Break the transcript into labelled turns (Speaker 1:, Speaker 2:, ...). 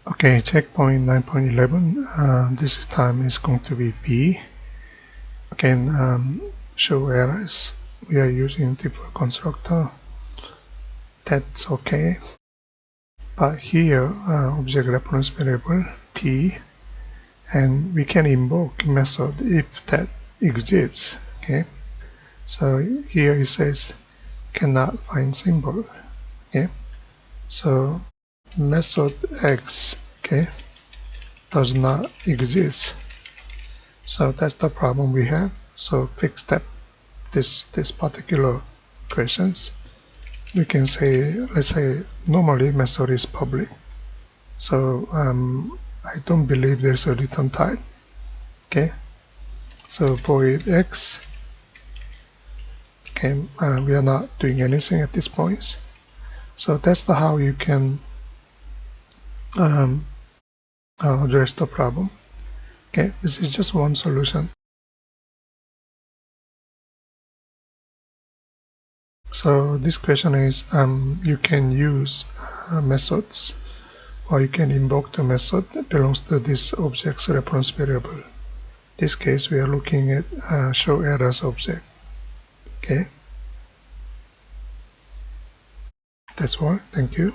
Speaker 1: Okay, checkpoint 9.11. This time is going to be B. Again, show errors. We are using default constructor. That's okay. But here, object reference variable T, and we can invoke method if that exists. Okay. So here it says cannot find symbol. Okay. So method X, okay, does not exist. So that's the problem we have. So fix that this particular questions. We can say, let's say normally method is public. So I don't believe there's a return type. Okay. So void X. Okay, we are not doing anything at this point. So that's how you can address the problem. Okay, this is just one solution. So this question is, you can use methods, or you can invoke the method that belongs to this object's reference variable. In this case, we are looking at ShowErrors object. Okay, that's all. Thank you.